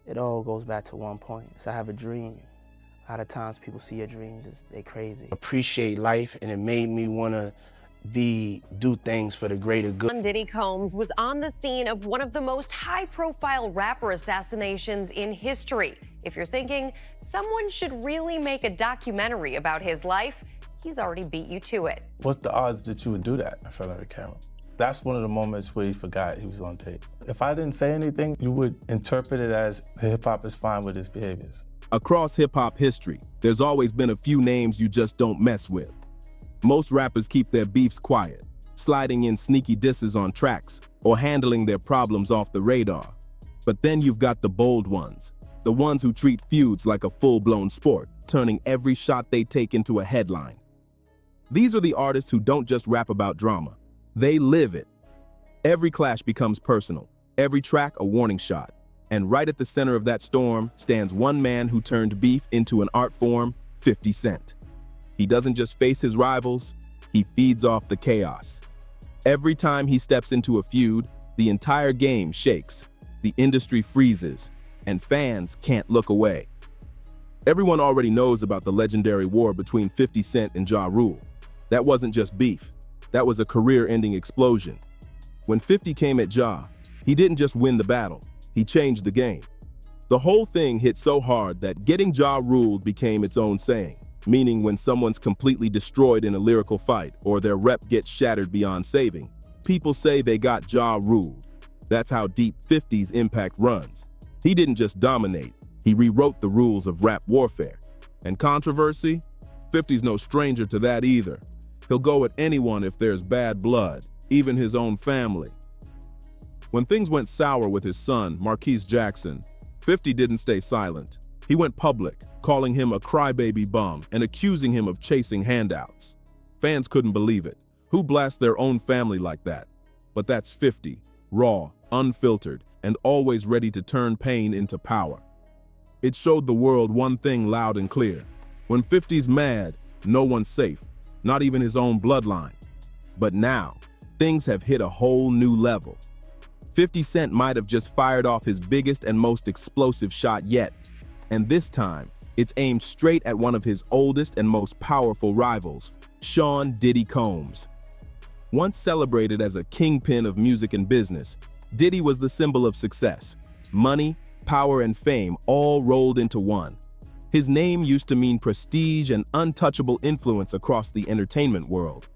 It all goes back to one point. So I have a dream. A lot of times people see your dreams, they crazy. Appreciate life, and it made me want to do things for the greater good. Diddy Combs was on the scene of one of the most high-profile rapper assassinations in history. If you're thinking someone should really make a documentary about his life, he's already beat you to it. What's the odds that you would do that in front of the camera? That's one of the moments where he forgot he was on tape. If I didn't say anything, you would interpret it as hip-hop is fine with his behaviors. Across hip-hop history, there's always been a few names you just don't mess with. Most rappers keep their beefs quiet, sliding in sneaky disses on tracks or handling their problems off the radar. But then you've got the bold ones, the ones who treat feuds like a full-blown sport, turning every shot they take into a headline. These are the artists who don't just rap about drama, they live it. Every clash becomes personal, every track a warning shot, and right at the center of that storm stands one man who turned beef into an art form, 50 Cent. He doesn't just face his rivals, he feeds off the chaos. Every time he steps into a feud, the entire game shakes, the industry freezes, and fans can't look away. Everyone already knows about the legendary war between 50 Cent and Ja Rule. That wasn't just beef, that was a career-ending explosion. When 50 came at Ja, he didn't just win the battle, he changed the game. The whole thing hit so hard that getting Ja Ruled became its own saying. Meaning when someone's completely destroyed in a lyrical fight or their rep gets shattered beyond saving, people say they got Ja ruled. That's how deep 50's impact runs. He didn't just dominate, he rewrote the rules of rap warfare. And controversy? 50's no stranger to that either. He'll go at anyone if there's bad blood, even his own family. When things went sour with his son, Marquise Jackson, 50 didn't stay silent. He went public, calling him a crybaby bum and accusing him of chasing handouts. Fans couldn't believe it. Who blasts their own family like that? But that's 50, raw, unfiltered, and always ready to turn pain into power. It showed the world one thing loud and clear. When 50's mad, no one's safe, not even his own bloodline. But now, things have hit a whole new level. 50 Cent might have just fired off his biggest and most explosive shot yet. And this time, it's aimed straight at one of his oldest and most powerful rivals, Cent Diddy Combs. Once celebrated as a kingpin of music and business, Diddy was the symbol of success. Money, power, and fame all rolled into one. His name used to mean prestige and untouchable influence across the entertainment world.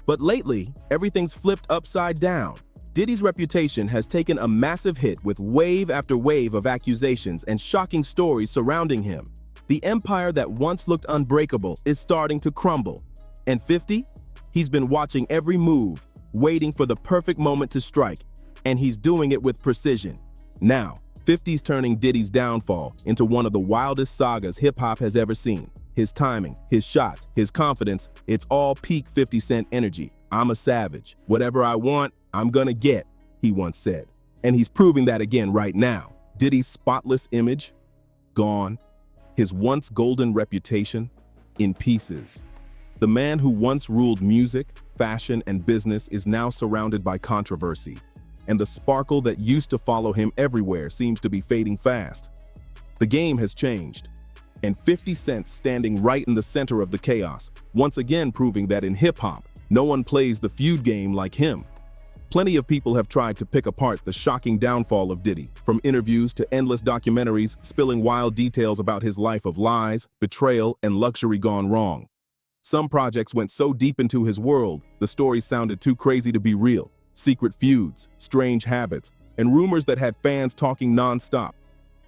But lately, everything's flipped upside down. Diddy's reputation has taken a massive hit with wave after wave of accusations and shocking stories surrounding him. The empire that once looked unbreakable is starting to crumble. And 50? He's been watching every move, waiting for the perfect moment to strike, and he's doing it with precision. Now, 50's turning Diddy's downfall into one of the wildest sagas hip-hop has ever seen. His timing, his shots, his confidence, it's all peak 50 Cent energy. I'm a savage. Whatever I want, I'm gonna get, he once said. And he's proving that again right now. Diddy's spotless image, gone. His once golden reputation, in pieces. The man who once ruled music, fashion, and business is now surrounded by controversy. And the sparkle that used to follow him everywhere seems to be fading fast. The game has changed. And 50 Cent standing right in the center of the chaos, once again proving that in hip-hop, no one plays the feud game like him. Plenty of people have tried to pick apart the shocking downfall of Diddy, from interviews to endless documentaries spilling wild details about his life of lies, betrayal, and luxury gone wrong. Some projects went so deep into his world, the stories sounded too crazy to be real. Secret feuds, strange habits, and rumors that had fans talking non-stop.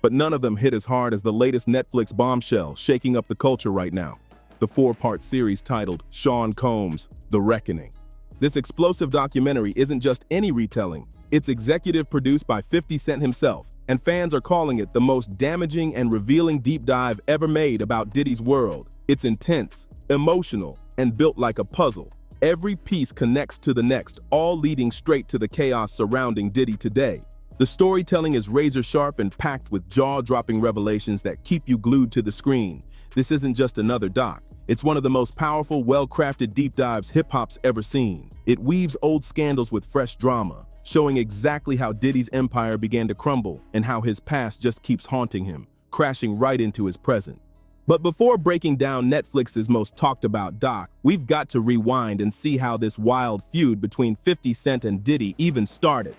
But none of them hit as hard as the latest Netflix bombshell shaking up the culture right now. The 4-part series titled Sean Combs, The Reckoning. This explosive documentary isn't just any retelling, it's executive produced by 50 Cent himself, and fans are calling it the most damaging and revealing deep dive ever made about Diddy's world. It's intense, emotional, and built like a puzzle. Every piece connects to the next, all leading straight to the chaos surrounding Diddy today. The storytelling is razor sharp and packed with jaw-dropping revelations that keep you glued to the screen. This isn't just another doc. It's one of the most powerful, well-crafted deep dives hip-hop's ever seen. It weaves old scandals with fresh drama, showing exactly how Diddy's empire began to crumble and how his past just keeps haunting him, crashing right into his present. But before breaking down Netflix's most talked about doc, we've got to rewind and see how this wild feud between 50 Cent and Diddy even started.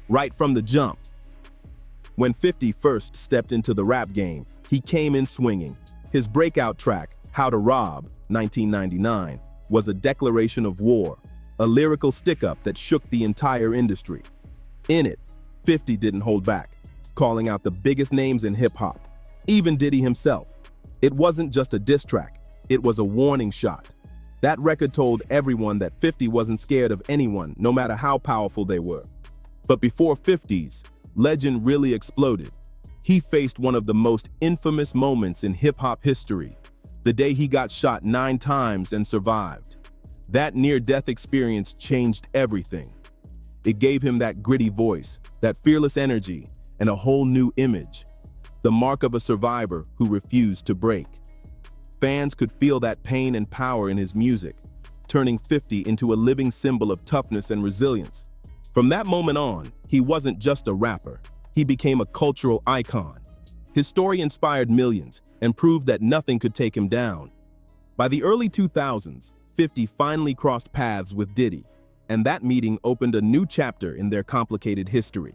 Right from the jump. When 50 first stepped into the rap game, he came in swinging. His breakout track, How to Rob, 1999, was a declaration of war, a lyrical stick-up that shook the entire industry. In it, 50 didn't hold back, calling out the biggest names in hip-hop, even Diddy himself. It wasn't just a diss track, it was a warning shot. That record told everyone that 50 wasn't scared of anyone, no matter how powerful they were. But before 50's legend really exploded, he faced one of the most infamous moments in hip-hop history, the day he got shot 9 times and survived. That near-death experience changed everything. It gave him that gritty voice, that fearless energy, and a whole new image. The mark of a survivor who refused to break. Fans could feel that pain and power in his music, turning 50 into a living symbol of toughness and resilience. From that moment on, he wasn't just a rapper, he became a cultural icon. His story inspired millions and proved that nothing could take him down. By the early 2000s, 50 finally crossed paths with Diddy, and that meeting opened a new chapter in their complicated history.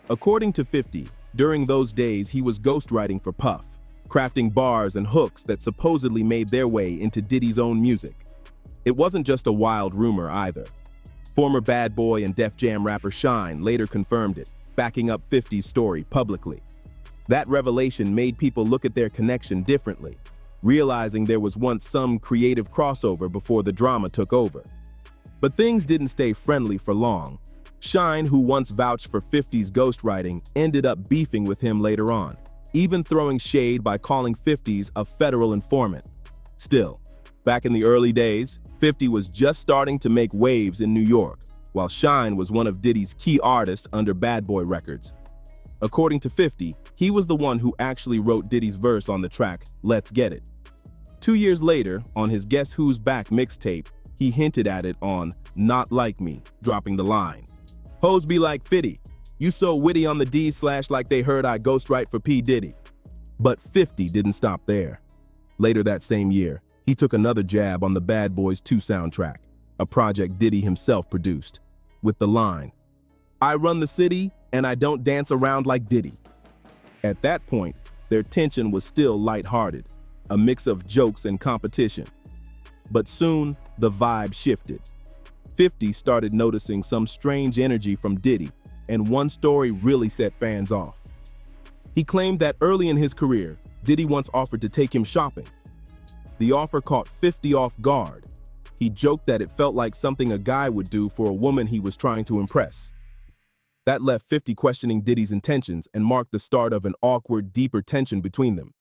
According to 50, during those days he was ghostwriting for Puff, crafting bars and hooks that supposedly made their way into Diddy's own music. It wasn't just a wild rumor either. Former Bad Boy and Def Jam rapper Shine later confirmed it, backing up 50's story publicly. That revelation made people look at their connection differently, realizing there was once some creative crossover before the drama took over. But things didn't stay friendly for long. Shine, who once vouched for 50's ghostwriting, ended up beefing with him later on, even throwing shade by calling 50's a federal informant. Still, back in the early days, 50 was just starting to make waves in New York, while Shine was one of Diddy's key artists under Bad Boy Records. According to 50, he was the one who actually wrote Diddy's verse on the track, Let's Get It. 2 years later, on his Guess Who's Back mixtape, he hinted at it on Not Like Me, dropping the line, "Hoes be like 50, you so witty on the D/ like they heard I ghostwrite for P. Diddy." But 50 didn't stop there. Later that same year, he took another jab on the Bad Boys 2 soundtrack, a project Diddy himself produced, with the line, "I run the city and I don't dance around like Diddy." At that point, their tension was still lighthearted, a mix of jokes and competition. But soon, the vibe shifted. 50 started noticing some strange energy from Diddy, and one story really set fans off. He claimed that early in his career, Diddy once offered to take him shopping. The offer caught 50 off guard. He joked that it felt like something a guy would do for a woman he was trying to impress. That left 50 questioning Diddy's intentions and marked the start of an awkward, deeper tension between them.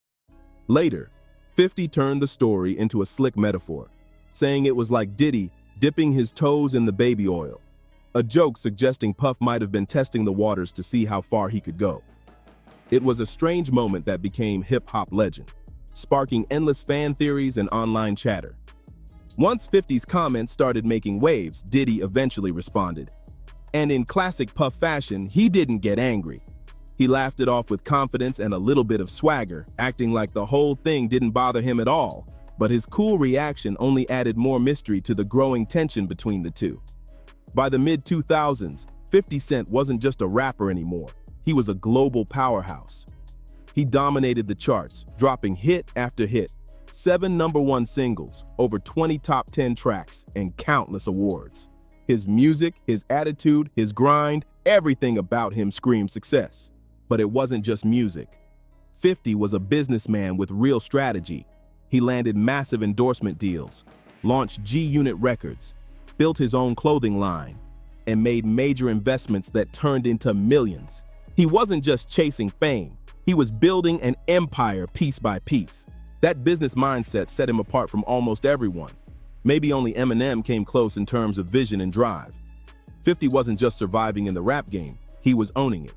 Later, 50 turned the story into a slick metaphor, saying it was like Diddy dipping his toes in the baby oil, a joke suggesting Puff might have been testing the waters to see how far he could go. It was a strange moment that became hip-hop legend, sparking endless fan theories and online chatter. Once 50's comments started making waves, Diddy eventually responded. And in classic Puff fashion, he didn't get angry. He laughed it off with confidence and a little bit of swagger, acting like the whole thing didn't bother him at all. But his cool reaction only added more mystery to the growing tension between the two. By the mid-2000s, 50 Cent wasn't just a rapper anymore. He was a global powerhouse. He dominated the charts, dropping hit after hit, 7 #1 singles, over 20 top 10 tracks, and countless awards. His music, his attitude, his grind, everything about him screamed success. But it wasn't just music. 50 was a businessman with real strategy. He landed massive endorsement deals, launched G-Unit Records, built his own clothing line, and made major investments that turned into millions. He wasn't just chasing fame, he was building an empire piece by piece. That business mindset set him apart from almost everyone. Maybe only Eminem came close in terms of vision and drive. 50 wasn't just surviving in the rap game, he was owning it.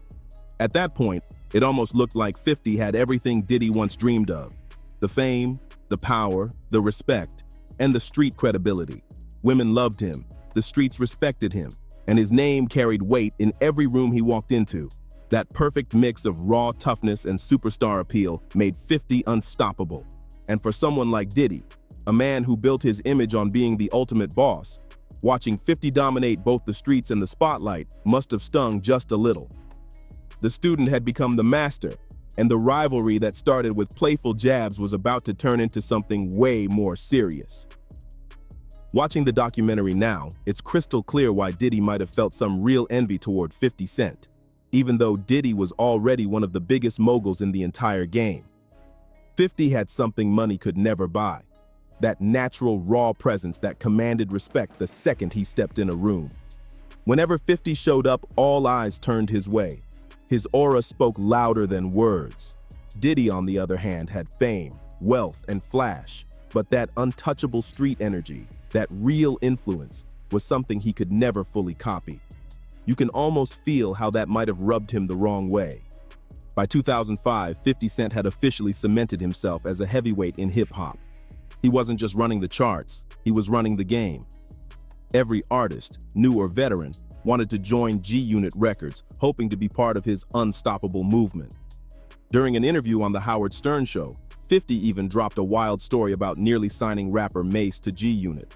At that point, it almost looked like 50 had everything Diddy once dreamed of: the fame, the power, the respect, and the street credibility. Women loved him, the streets respected him, and his name carried weight in every room he walked into. That perfect mix of raw toughness and superstar appeal made 50 unstoppable. And for someone like Diddy, a man who built his image on being the ultimate boss, watching 50 dominate both the streets and the spotlight must have stung just a little. The student had become the master, and the rivalry that started with playful jabs was about to turn into something way more serious. Watching the documentary now, it's crystal clear why Diddy might have felt some real envy toward 50 Cent, even though Diddy was already one of the biggest moguls in the entire game. 50 had something money could never buy, that natural, raw presence that commanded respect the second he stepped in a room. Whenever 50 showed up, all eyes turned his way. His aura spoke louder than words. Diddy, on the other hand, had fame, wealth, and flash, but that untouchable street energy, that real influence, was something he could never fully copy. You can almost feel how that might have rubbed him the wrong way. By 2005, 50 Cent had officially cemented himself as a heavyweight in hip-hop. He wasn't just running the charts, he was running the game. Every artist, new or veteran, wanted to join G-Unit Records, hoping to be part of his unstoppable movement. During an interview on The Howard Stern Show, 50 even dropped a wild story about nearly signing rapper Mase to G-Unit.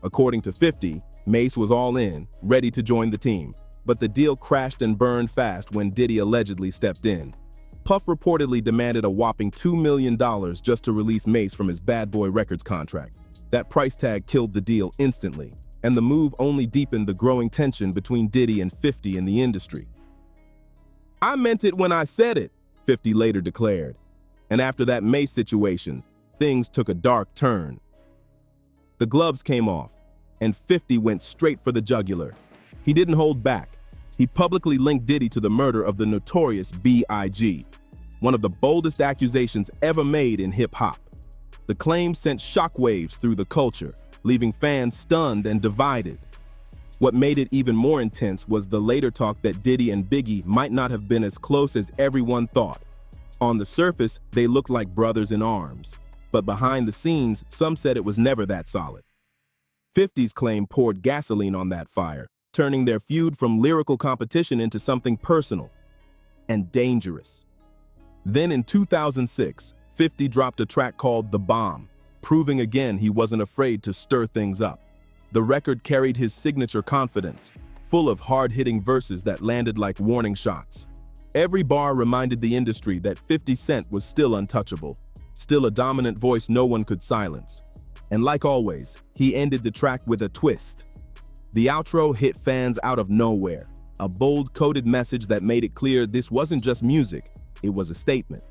According to 50, Mase was all in, ready to join the team, but the deal crashed and burned fast when Diddy allegedly stepped in. Puff reportedly demanded a whopping $2 million just to release Mase from his Bad Boy Records contract. That price tag killed the deal instantly, and the move only deepened the growing tension between Diddy and 50 in the industry. "I meant it when I said it," 50 later declared. And after that Mase situation, things took a dark turn. The gloves came off, and 50 went straight for the jugular. He didn't hold back. He publicly linked Diddy to the murder of the notorious B.I.G., one of the boldest accusations ever made in hip-hop. The claim sent shockwaves through the culture, leaving fans stunned and divided. What made it even more intense was the later talk that Diddy and Biggie might not have been as close as everyone thought. On the surface, they looked like brothers in arms, but behind the scenes, some said it was never that solid. 50's claim poured gasoline on that fire, turning their feud from lyrical competition into something personal and dangerous. Then in 2006, 50 dropped a track called The Bomb, proving again he wasn't afraid to stir things up. The record carried his signature confidence, full of hard-hitting verses that landed like warning shots. Every bar reminded the industry that 50 Cent was still untouchable, still a dominant voice no one could silence. And like always, he ended the track with a twist. The outro hit fans out of nowhere, a bold coded message that made it clear this wasn't just music, it was a statement.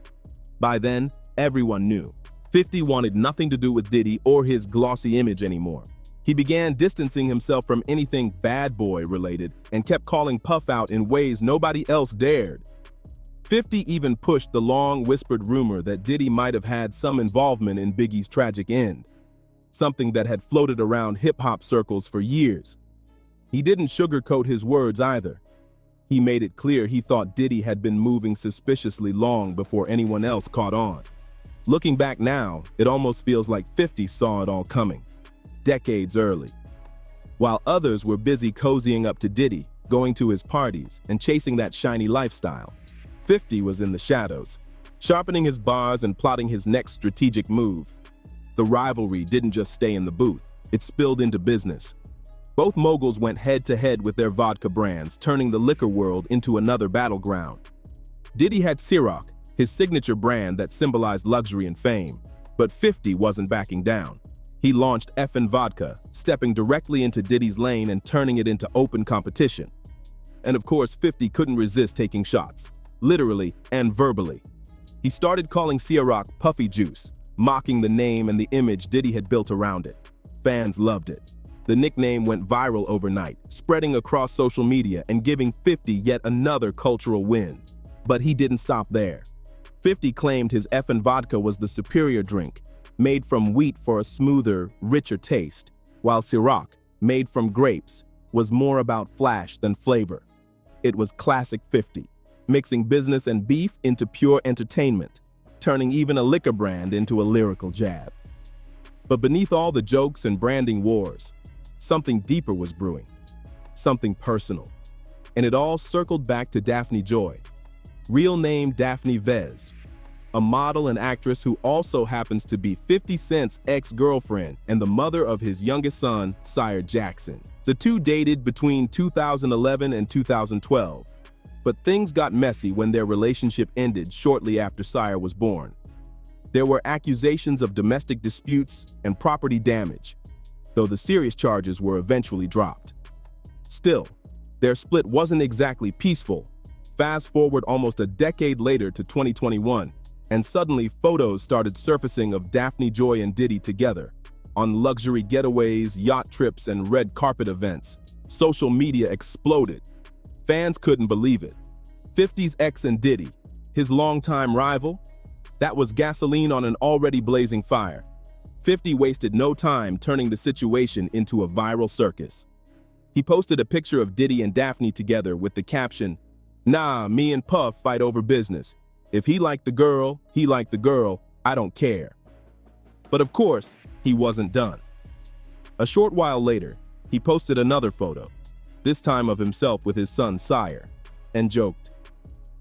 By then, everyone knew. 50 wanted nothing to do with Diddy or his glossy image anymore. He began distancing himself from anything bad boy related and kept calling Puff out in ways nobody else dared. 50 even pushed the long whispered rumor that Diddy might have had some involvement in Biggie's tragic end, something that had floated around hip-hop circles for years. He didn't sugarcoat his words either. He made it clear he thought Diddy had been moving suspiciously long before anyone else caught on. Looking back now, it almost feels like 50 saw it all coming, decades early. While others were busy cozying up to Diddy, going to his parties, and chasing that shiny lifestyle, 50 was in the shadows, sharpening his bars and plotting his next strategic move. The rivalry didn't just stay in the booth, it spilled into business. Both moguls went head-to-head with their vodka brands, turning the liquor world into another battleground. Diddy had Ciroc, his signature brand that symbolized luxury and fame, but 50 wasn't backing down. He launched Effin' Vodka, stepping directly into Diddy's lane and turning it into open competition. And of course, 50 couldn't resist taking shots, literally and verbally. He started calling Ciroc Puffy Juice, mocking the name and the image Diddy had built around it. Fans loved it. The nickname went viral overnight, spreading across social media and giving 50 yet another cultural win. But he didn't stop there. 50 claimed his Effin' Vodka was the superior drink, made from wheat for a smoother, richer taste, while Ciroc, made from grapes, was more about flash than flavor. It was classic 50, mixing business and beef into pure entertainment, turning even a liquor brand into a lyrical jab. But beneath all the jokes and branding wars, something deeper was brewing. something personal. And it all circled back to Daphne Joy, real name Daphne Vez, a model and actress who also happens to be 50 Cent's ex-girlfriend and the mother of his youngest son, Sire Jackson. The two dated between 2011 and 2012, but things got messy when their relationship ended shortly after Sire was born. There were accusations of domestic disputes and property damage, though the serious charges were eventually dropped. Still, their split wasn't exactly peaceful. Fast forward almost a decade later to 2021, and suddenly photos started surfacing of Daphne Joy and Diddy together on luxury getaways, yacht trips, and red carpet events. Social media exploded. Fans couldn't believe it. 50's Cent and Diddy, his longtime rival, that was gasoline on an already blazing fire. 50 wasted no time turning the situation into a viral circus. He posted a picture of Diddy and Daphne together with the caption, "Nah, me and Puff fight over business. If he liked the girl, he liked the girl, I don't care." But of course, he wasn't done. A short while later, he posted another photo, this time of himself with his son Sire, and joked,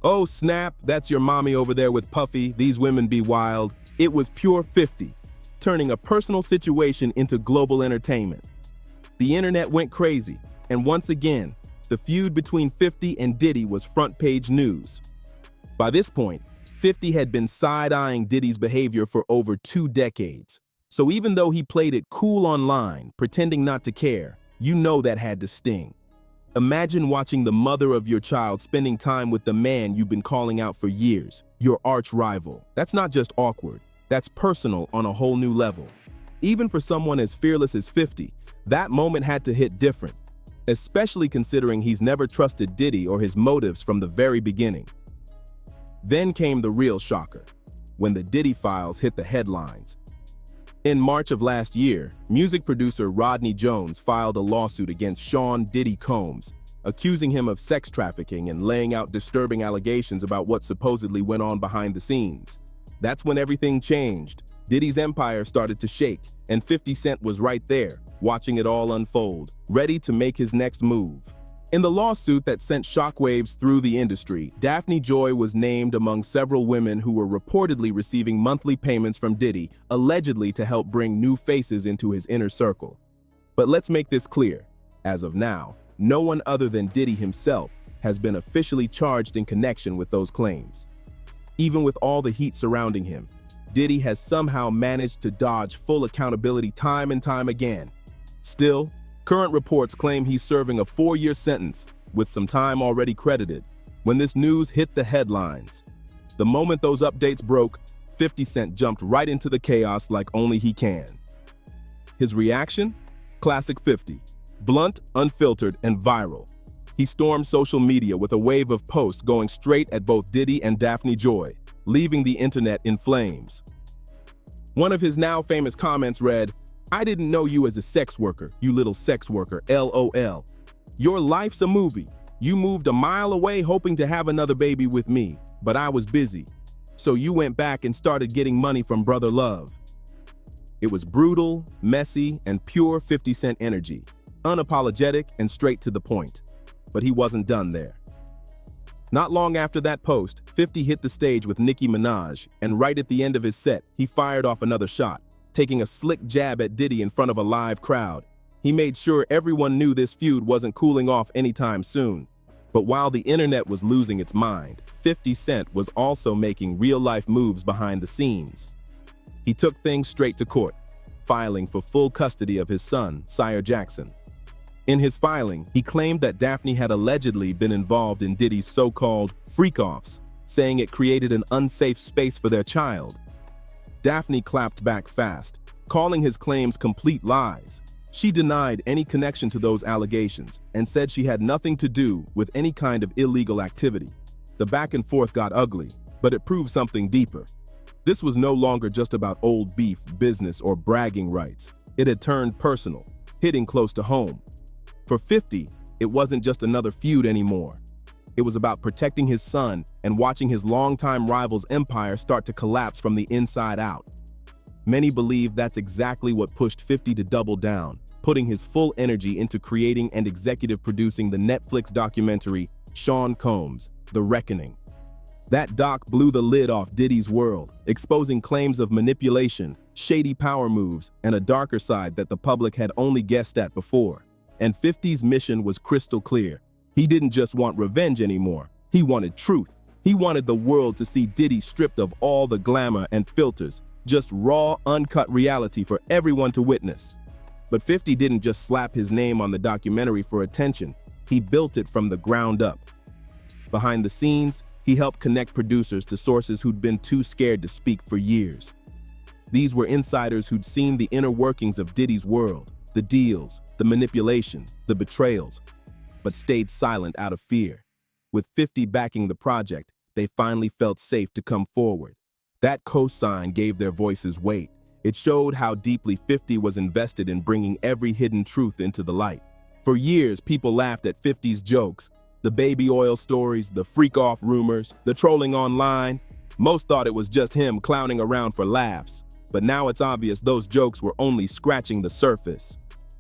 "Oh snap, that's your mommy over there with Puffy, these women be wild." It was pure 50, turning a personal situation into global entertainment. The internet went crazy, and once again, the feud between 50 and Diddy was front-page news. By this point, 50 had been side-eyeing Diddy's behavior for over 2 decades. So even though he played it cool online, pretending not to care, you know that had to sting. Imagine watching the mother of your child spending time with the man you've been calling out for years, your arch rival. That's not just awkward, that's personal on a whole new level. Even for someone as fearless as 50, that moment had to hit different, especially considering he's never trusted Diddy or his motives from the very beginning. Then came the real shocker, when the Diddy files hit the headlines. In March of last year, music producer Rodney Jones filed a lawsuit against Sean Diddy Combs, accusing him of sex trafficking and laying out disturbing allegations about what supposedly went on behind the scenes. That's when everything changed. Diddy's empire started to shake, and 50 Cent was right there, watching it all unfold, ready to make his next move. In the lawsuit that sent shockwaves through the industry, Daphne Joy was named among several women who were reportedly receiving monthly payments from Diddy, allegedly to help bring new faces into his inner circle. But let's make this clear. As of now, no one other than Diddy himself has been officially charged in connection with those claims. Even with all the heat surrounding him, Diddy has somehow managed to dodge full accountability time and time again. Still, current reports claim he's serving a 4-year sentence, with some time already credited, when this news hit the headlines. The moment those updates broke, 50 Cent jumped right into the chaos like only he can. His reaction? Classic 50. Blunt, unfiltered, and viral. He stormed social media with a wave of posts going straight at both Diddy and Daphne Joy, leaving the internet in flames. One of his now famous comments read, "I didn't know you as a sex worker, you little sex worker, LOL. Your life's a movie. You moved a mile away hoping to have another baby with me, but I was busy. So you went back and started getting money from Brother Love." It was brutal, messy, and pure 50 Cent energy, unapologetic and straight to the point. But he wasn't done there. Not long after that post, 50 hit the stage with Nicki Minaj, and right at the end of his set, he fired off another shot, taking a slick jab at Diddy in front of a live crowd. He made sure everyone knew this feud wasn't cooling off anytime soon. But while the internet was losing its mind, 50 Cent was also making real-life moves behind the scenes. He took things straight to court, filing for full custody of his son, Sire Jackson. In his filing, he claimed that Daphne had allegedly been involved in Diddy's so-called freak-offs, saying it created an unsafe space for their child. Daphne clapped back fast, calling his claims complete lies. She denied any connection to those allegations and said she had nothing to do with any kind of illegal activity. The back and forth got ugly, but it proved something deeper. This was no longer just about old beef, business, or bragging rights. It had turned personal, hitting close to home. For 50, it wasn't just another feud anymore. It was about protecting his son and watching his longtime rival's empire start to collapse from the inside out. Many believe that's exactly what pushed 50 to double down, putting his full energy into creating and executive producing the Netflix documentary Sean Combs, The Reckoning. That doc blew the lid off Diddy's world, exposing claims of manipulation, shady power moves, and a darker side that the public had only guessed at before. And 50's mission was crystal clear. He didn't just want revenge anymore. He wanted truth. He wanted the world to see Diddy stripped of all the glamour and filters, just raw, uncut reality for everyone to witness. But 50 didn't just slap his name on the documentary for attention. He built it from the ground up. Behind the scenes, he helped connect producers to sources who'd been too scared to speak for years. These were insiders who'd seen the inner workings of Diddy's world, the deals, the manipulation, the betrayals, but stayed silent out of fear. With 50 backing the project, they finally felt safe to come forward. That cosign gave their voices weight. It showed how deeply 50 was invested in bringing every hidden truth into the light. For years, people laughed at 50's jokes, the baby oil stories, the freak-off rumors, the trolling online. Most thought it was just him clowning around for laughs. But now it's obvious those jokes were only scratching the surface.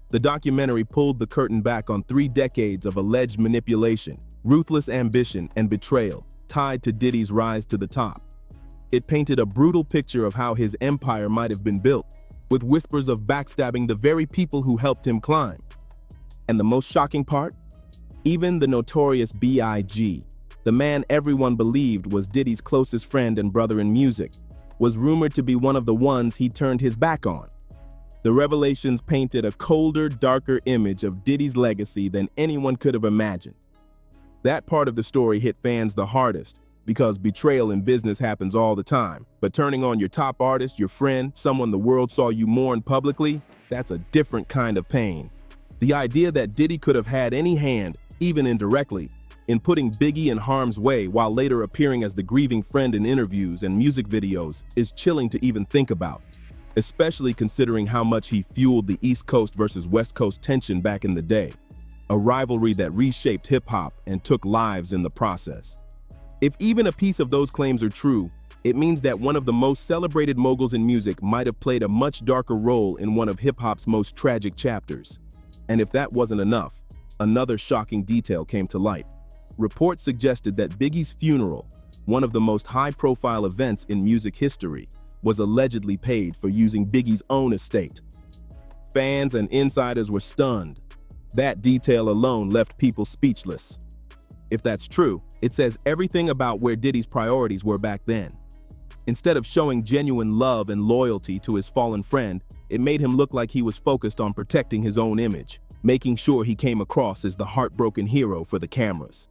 The documentary pulled the curtain back on 3 decades of alleged manipulation, ruthless ambition, and betrayal, tied to Diddy's rise to the top. It painted a brutal picture of how his empire might have been built, with whispers of backstabbing the very people who helped him climb. And the most shocking part? Even the notorious B.I.G., the man everyone believed was Diddy's closest friend and brother in music, was rumored to be one of the ones he turned his back on. The revelations painted a colder, darker image of Diddy's legacy than anyone could have imagined. That part of the story hit fans the hardest, because betrayal in business happens all the time. But turning on your top artist, your friend, someone the world saw you mourn publicly, that's a different kind of pain. The idea that Diddy could have had any hand, even indirectly, in putting Biggie in harm's way while later appearing as the grieving friend in interviews and music videos is chilling to even think about, especially considering how much he fueled the East Coast versus West Coast tension back in the day, a rivalry that reshaped hip-hop and took lives in the process. If even a piece of those claims are true, it means that one of the most celebrated moguls in music might have played a much darker role in one of hip-hop's most tragic chapters. And if that wasn't enough, another shocking detail came to light. Reports suggested that Biggie's funeral, one of the most high-profile events in music history, was allegedly paid for using Biggie's own estate. Fans and insiders were stunned. That detail alone left people speechless. If that's true, it says everything about where Diddy's priorities were back then. Instead of showing genuine love and loyalty to his fallen friend, it made him look like he was focused on protecting his own image, making sure he came across as the heartbroken hero for the cameras.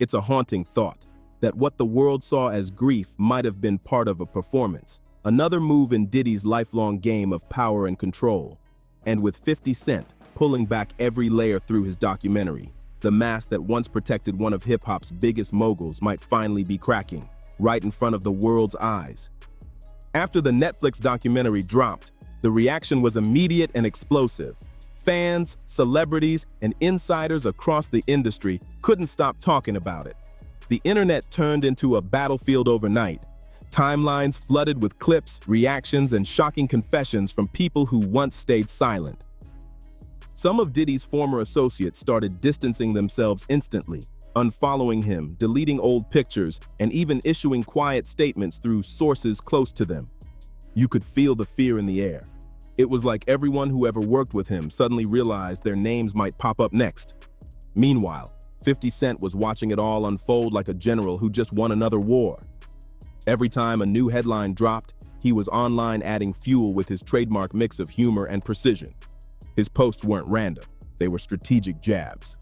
It's a haunting thought that what the world saw as grief might have been part of a performance, another move in Diddy's lifelong game of power and control. And with 50 Cent pulling back every layer through his documentary, the mask that once protected one of hip-hop's biggest moguls might finally be cracking, right in front of the world's eyes. After the Netflix documentary dropped, the reaction was immediate and explosive. Fans, celebrities, and insiders across the industry couldn't stop talking about it. The internet turned into a battlefield overnight. Timelines flooded with clips, reactions, and shocking confessions from people who once stayed silent. Some of Diddy's former associates started distancing themselves instantly, unfollowing him, deleting old pictures, and even issuing quiet statements through sources close to them. You could feel the fear in the air. It was like everyone who ever worked with him suddenly realized their names might pop up next. Meanwhile, 50 Cent was watching it all unfold like a general who just won another war. Every time a new headline dropped, he was online adding fuel with his trademark mix of humor and precision. His posts weren't random, they were strategic jabs.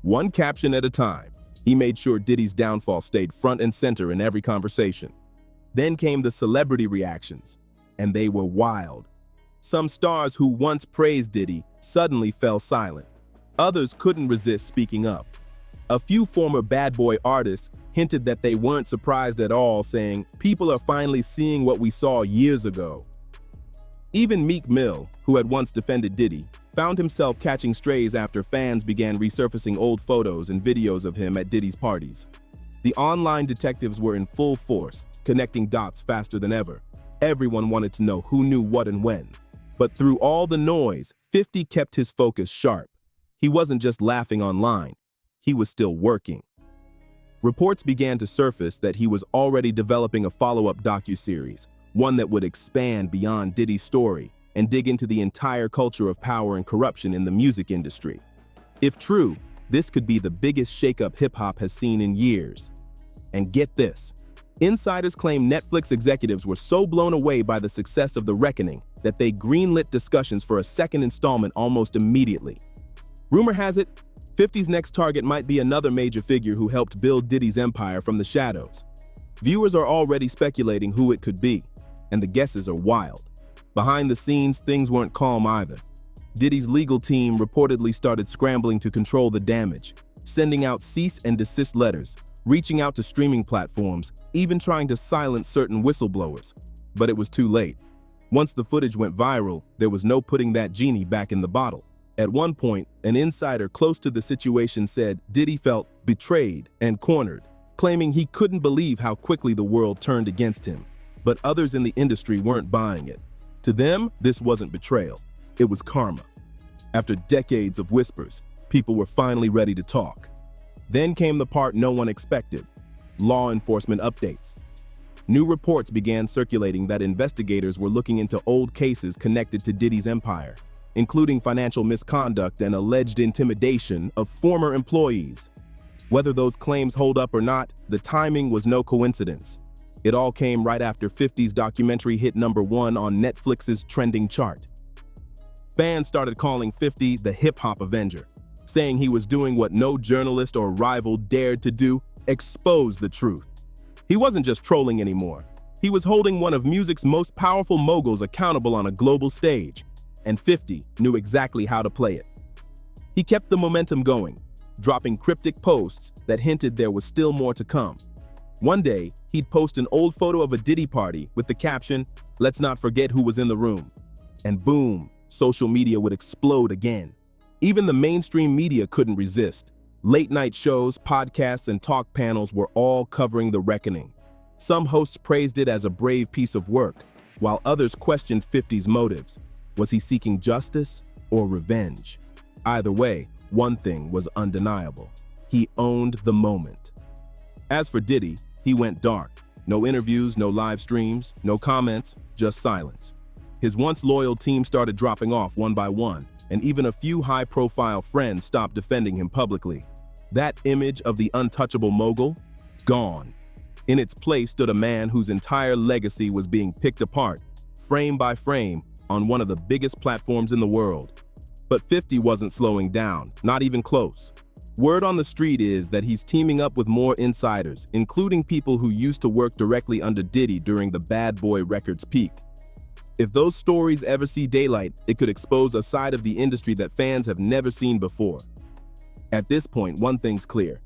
One caption at a time, he made sure Diddy's downfall stayed front and center in every conversation. Then came the celebrity reactions, and they were wild. Some stars who once praised Diddy suddenly fell silent. Others couldn't resist speaking up. A few former bad boy artists hinted that they weren't surprised at all, saying, "People are finally seeing what we saw years ago." Even Meek Mill, who had once defended Diddy, found himself catching strays after fans began resurfacing old photos and videos of him at Diddy's parties. The online detectives were in full force, connecting dots faster than ever. Everyone wanted to know who knew what and when. But through all the noise, 50 kept his focus sharp. He wasn't just laughing online, he was still working. Reports began to surface that he was already developing a follow-up docuseries, one that would expand beyond Diddy's story and dig into the entire culture of power and corruption in the music industry. If true, this could be the biggest shakeup hip-hop has seen in years. And get this, insiders claim Netflix executives were so blown away by the success of The Reckoning that they greenlit discussions for a second installment almost immediately. Rumor has it, 50's next target might be another major figure who helped build Diddy's empire from the shadows. Viewers are already speculating who it could be, and the guesses are wild. Behind the scenes, things weren't calm either. Diddy's legal team reportedly started scrambling to control the damage, sending out cease and desist letters, reaching out to streaming platforms, even trying to silence certain whistleblowers. But it was too late. Once the footage went viral, there was no putting that genie back in the bottle. At one point, an insider close to the situation said Diddy felt betrayed and cornered, claiming he couldn't believe how quickly the world turned against him. But others in the industry weren't buying it. To them, this wasn't betrayal. It was karma. After decades of whispers, people were finally ready to talk. Then came the part no one expected: law enforcement updates. New reports began circulating that investigators were looking into old cases connected to Diddy's empire, including financial misconduct and alleged intimidation of former employees. Whether those claims hold up or not, the timing was no coincidence. It all came right after 50's documentary hit #1 on Netflix's trending chart. Fans started calling 50 the hip-hop Avenger, saying he was doing what no journalist or rival dared to do: expose the truth. He wasn't just trolling anymore. He was holding one of music's most powerful moguls accountable on a global stage, and 50 knew exactly how to play it. He kept the momentum going, dropping cryptic posts that hinted there was still more to come. One day, he'd post an old photo of a Diddy party with the caption, "Let's not forget who was in the room." And boom, social media would explode again. Even the mainstream media couldn't resist. Late-night shows, podcasts, and talk panels were all covering The Reckoning. Some hosts praised it as a brave piece of work, while others questioned 50's motives. Was he seeking justice or revenge? Either way, one thing was undeniable: he owned the moment. As for Diddy, he went dark. No interviews, no live streams, no comments, just silence. His once loyal team started dropping off one by one, and even a few high-profile friends stopped defending him publicly. That image of the untouchable mogul? Gone. In its place stood a man whose entire legacy was being picked apart, frame by frame, on one of the biggest platforms in the world. But 50 wasn't slowing down, not even close. Word on the street is that he's teaming up with more insiders, including people who used to work directly under Diddy during the Bad Boy Records peak. If those stories ever see daylight, it could expose a side of the industry that fans have never seen before. At this point, one thing's clear: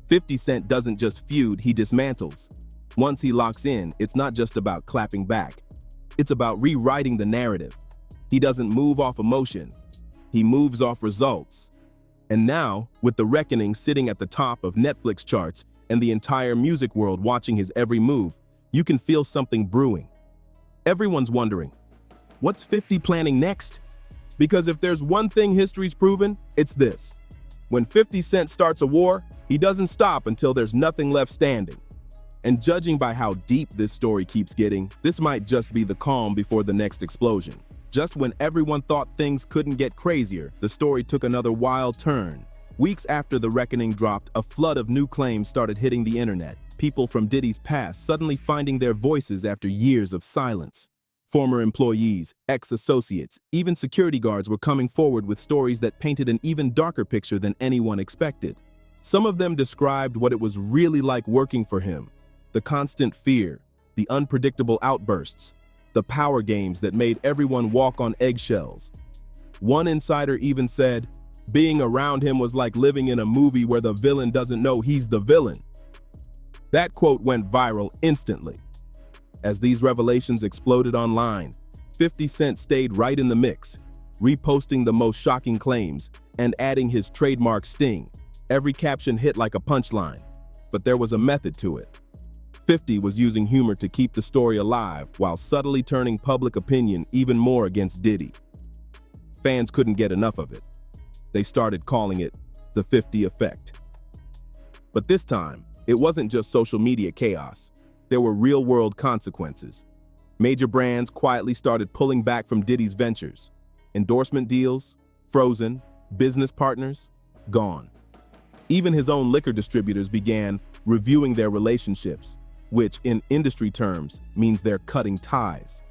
50 Cent doesn't just feud, he dismantles. Once he locks in, it's not just about clapping back. It's about rewriting the narrative. He doesn't move off emotion. He moves off results. And now, with The Reckoning sitting at the top of Netflix charts and the entire music world watching his every move, you can feel something brewing. Everyone's wondering, what's 50 planning next? Because if there's one thing history's proven, it's this: when 50 Cent starts a war, he doesn't stop until there's nothing left standing. And judging by how deep this story keeps getting, this might just be the calm before the next explosion. Just when everyone thought things couldn't get crazier, the story took another wild turn. Weeks after The Reckoning dropped, a flood of new claims started hitting the internet. People from Diddy's past suddenly finding their voices after years of silence. Former employees, ex-associates, even security guards were coming forward with stories that painted an even darker picture than anyone expected. Some of them described what it was really like working for him: the constant fear, the unpredictable outbursts, the power games that made everyone walk on eggshells. One insider even said, being around him was like living in a movie where the villain doesn't know he's the villain. That quote went viral instantly. As these revelations exploded online, 50 Cent stayed right in the mix, reposting the most shocking claims and adding his trademark sting. Every caption hit like a punchline, but there was a method to it. 50 was using humor to keep the story alive while subtly turning public opinion even more against Diddy. Fans couldn't get enough of it. They started calling it the 50 effect. But this time, it wasn't just social media chaos. There were real-world consequences. Major brands quietly started pulling back from Diddy's ventures. Endorsement deals, frozen, business partners, gone. Even his own liquor distributors began reviewing their relationships, which in industry terms means they're cutting ties.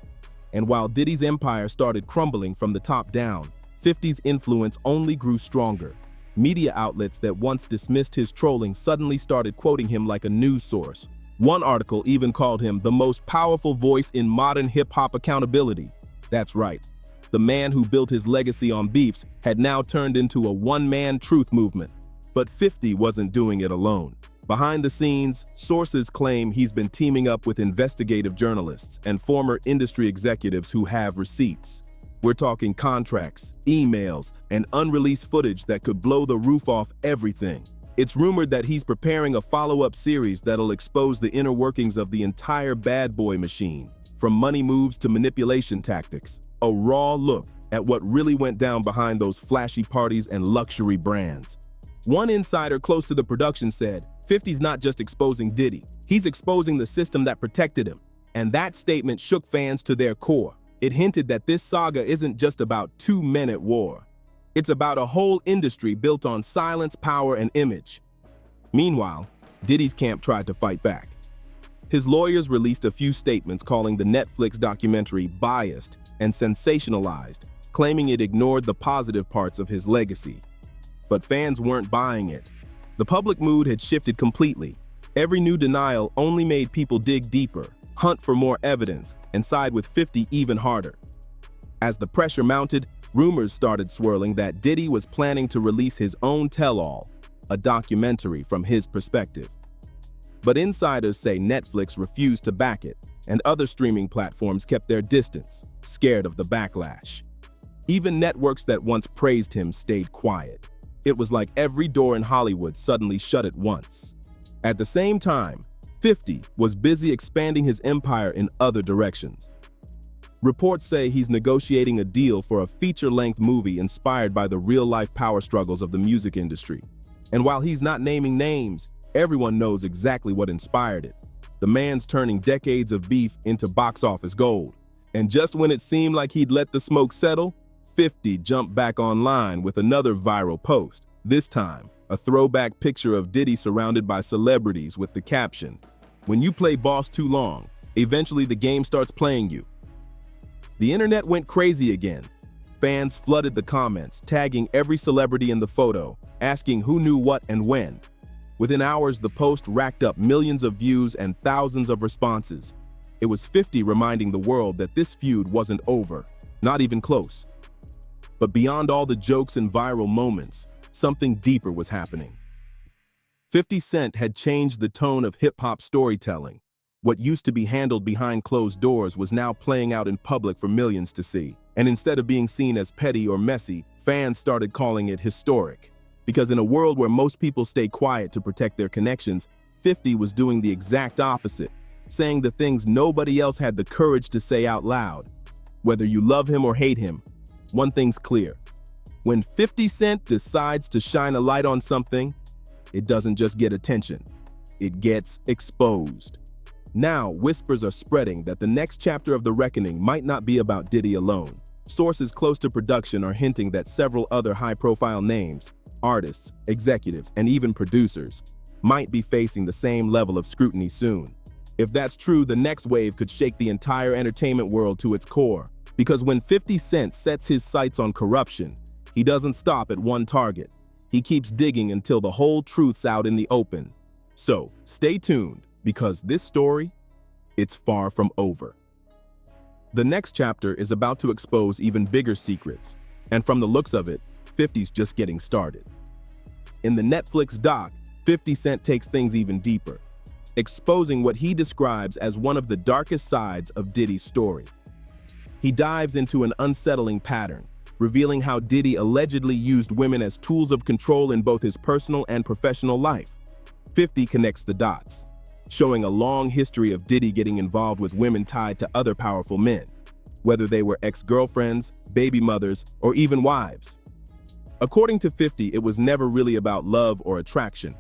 And while Diddy's empire started crumbling from the top down, 50's influence only grew stronger. Media outlets that once dismissed his trolling suddenly started quoting him like a news source. One article even called him the most powerful voice in modern hip-hop accountability. That's right. The man who built his legacy on beefs had now turned into a one-man truth movement. But 50 wasn't doing it alone. Behind the scenes, sources claim he's been teaming up with investigative journalists and former industry executives who have receipts. We're talking contracts, emails, and unreleased footage that could blow the roof off everything. It's rumored that he's preparing a follow-up series that'll expose the inner workings of the entire bad boy machine, from money moves to manipulation tactics. A raw look at what really went down behind those flashy parties and luxury brands. One insider close to the production said, 50's not just exposing Diddy, he's exposing the system that protected him. And that statement shook fans to their core. It hinted that this saga isn't just about two men at war. It's about a whole industry built on silence, power, and image. Meanwhile, Diddy's camp tried to fight back. His lawyers released a few statements calling the Netflix documentary biased and sensationalized, claiming it ignored the positive parts of his legacy. But fans weren't buying it. The public mood had shifted completely. Every new denial only made people dig deeper, hunt for more evidence, and side with 50 even harder. As the pressure mounted, rumors started swirling that Diddy was planning to release his own tell-all, a documentary from his perspective. But insiders say Netflix refused to back it, and other streaming platforms kept their distance, scared of the backlash. Even networks that once praised him stayed quiet. It was like every door in Hollywood suddenly shut at once. At the same time, 50 was busy expanding his empire in other directions. Reports say he's negotiating a deal for a feature-length movie inspired by the real-life power struggles of the music industry. And while he's not naming names, everyone knows exactly what inspired it. The man's turning decades of beef into box office gold. And just when it seemed like he'd let the smoke settle, 50 jumped back online with another viral post. This time, a throwback picture of Diddy surrounded by celebrities with the caption, "When you play boss too long, eventually the game starts playing you." The internet went crazy again. Fans flooded the comments, tagging every celebrity in the photo, asking who knew what and when. Within hours, the post racked up millions of views and thousands of responses. It was 50 reminding the world that this feud wasn't over, not even close. But beyond all the jokes and viral moments, something deeper was happening. 50 Cent had changed the tone of hip-hop storytelling. What used to be handled behind closed doors was now playing out in public for millions to see. And instead of being seen as petty or messy, fans started calling it historic. Because in a world where most people stay quiet to protect their connections, 50 was doing the exact opposite, saying the things nobody else had the courage to say out loud. Whether you love him or hate him, one thing's clear. When 50 Cent decides to shine a light on something, it doesn't just get attention, it gets exposed. Now, whispers are spreading that the next chapter of the reckoning might not be about Diddy alone. Sources close to production are hinting that several other high-profile names, artists, executives, and even producers, might be facing the same level of scrutiny soon. If that's true, the next wave could shake the entire entertainment world to its core. Because when 50 Cent sets his sights on corruption, he doesn't stop at one target. He keeps digging until the whole truth's out in the open. So, stay tuned, because this story, it's far from over. The next chapter is about to expose even bigger secrets, and from the looks of it, 50's just getting started. In the Netflix doc, 50 Cent takes things even deeper, exposing what he describes as one of the darkest sides of Diddy's story. He dives into an unsettling pattern, revealing how Diddy allegedly used women as tools of control in both his personal and professional life. 50 connects the dots, showing a long history of Diddy getting involved with women tied to other powerful men. whether they were ex-girlfriends, baby mothers, or even wives. According to 50, it was never really about love or attraction.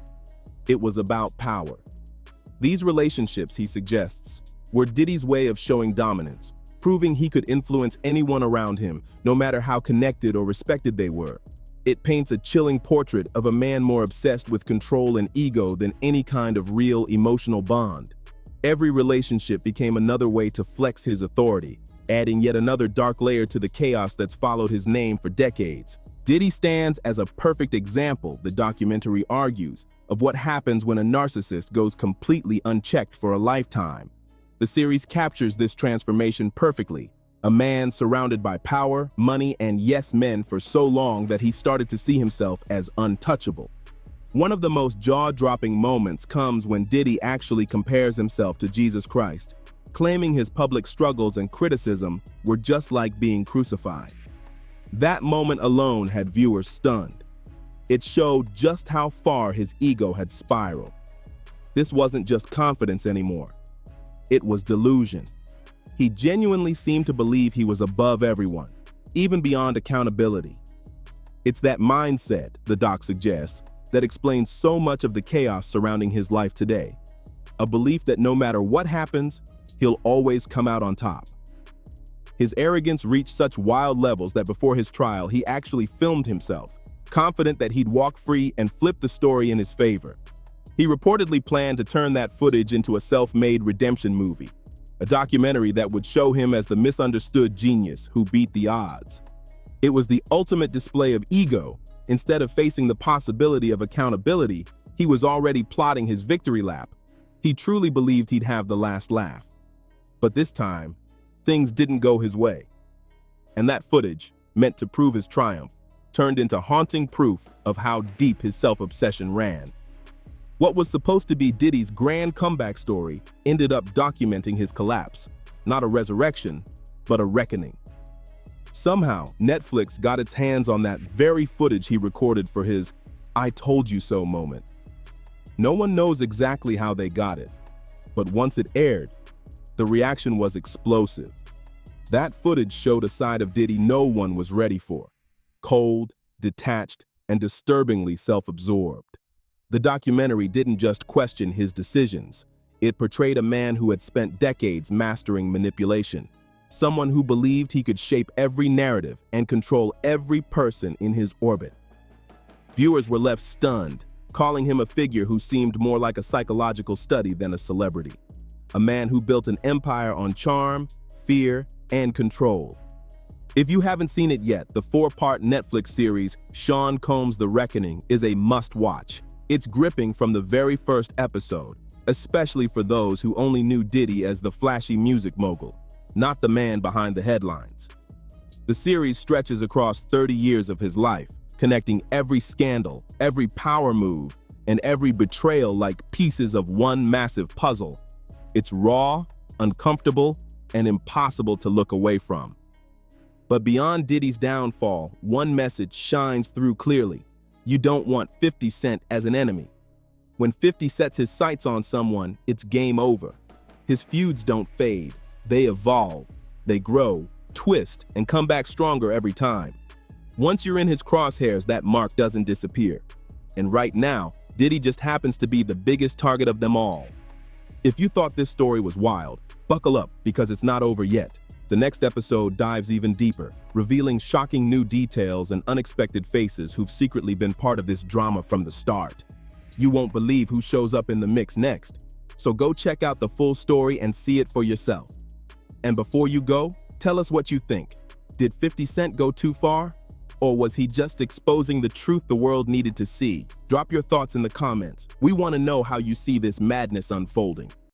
It was about power. These relationships, he suggests, were Diddy's way of showing dominance, proving he could influence anyone around him, no matter how connected or respected they were. It paints a chilling portrait of a man more obsessed with control and ego than any kind of real emotional bond. Every relationship became another way to flex his authority, adding yet another dark layer to the chaos that's followed his name for decades. Diddy stands as a perfect example, the documentary argues, of what happens when a narcissist goes completely unchecked for a lifetime. The series captures this transformation perfectly. A man surrounded by power, money, and yes men for so long that he started to see himself as untouchable. One of the most jaw-dropping moments comes when Diddy actually compares himself to Jesus Christ, claiming his public struggles and criticism were just like being crucified. That moment alone had viewers stunned. It showed just how far his ego had spiraled. This wasn't just confidence anymore. It was delusion. He genuinely seemed to believe he was above everyone, even beyond accountability. It's that mindset, the doc suggests, that explains so much of the chaos surrounding his life today. A belief that no matter what happens, he'll always come out on top. His arrogance reached such wild levels that before his trial, he actually filmed himself, confident that he'd walk free and flip the story in his favor. He reportedly planned to turn that footage into a self-made redemption movie, a documentary that would show him as the misunderstood genius who beat the odds. It was the ultimate display of ego. Instead of facing the possibility of accountability, he was already plotting his victory lap. He truly believed he'd have the last laugh. But this time, things didn't go his way. And that footage, meant to prove his triumph, turned into haunting proof of how deep his self-obsession ran. What was supposed to be Diddy's grand comeback story ended up documenting his collapse, not a resurrection, but a reckoning. Somehow, Netflix got its hands on that very footage he recorded for his "I told you so" moment. No one knows exactly how they got it, but once it aired, the reaction was explosive. That footage showed a side of Diddy no one was ready for: cold, detached, and disturbingly self-absorbed. The documentary didn't just question his decisions. It portrayed a man who had spent decades mastering manipulation, someone who believed he could shape every narrative and control every person in his orbit. Viewers were left stunned, calling him a figure who seemed more like a psychological study than a celebrity. A man who built an empire on charm, fear, and control. If you haven't seen it yet, the 4-part Netflix series Sean Combs' The Reckoning is a must-watch. It's gripping from the very first episode, especially for those who only knew Diddy as the flashy music mogul, not the man behind the headlines. The series stretches across 30 years of his life, connecting every scandal, every power move, and every betrayal like pieces of one massive puzzle. It's raw, uncomfortable, and impossible to look away from. But beyond Diddy's downfall, one message shines through clearly. You don't want 50 Cent as an enemy. When 50 sets his sights on someone, it's game over. His feuds don't fade. They evolve. They grow, twist, and come back stronger every time. Once you're in his crosshairs, that mark doesn't disappear. And right now, Diddy just happens to be the biggest target of them all. If you thought this story was wild, buckle up because it's not over yet. The next episode dives even deeper, revealing shocking new details and unexpected faces who've secretly been part of this drama from the start. You won't believe who shows up in the mix next. So go check out the full story and see it for yourself. And before you go, tell us what you think. Did 50 Cent go too far? Or was he just exposing the truth the world needed to see? Drop your thoughts in the comments. We want to know how you see this madness unfolding.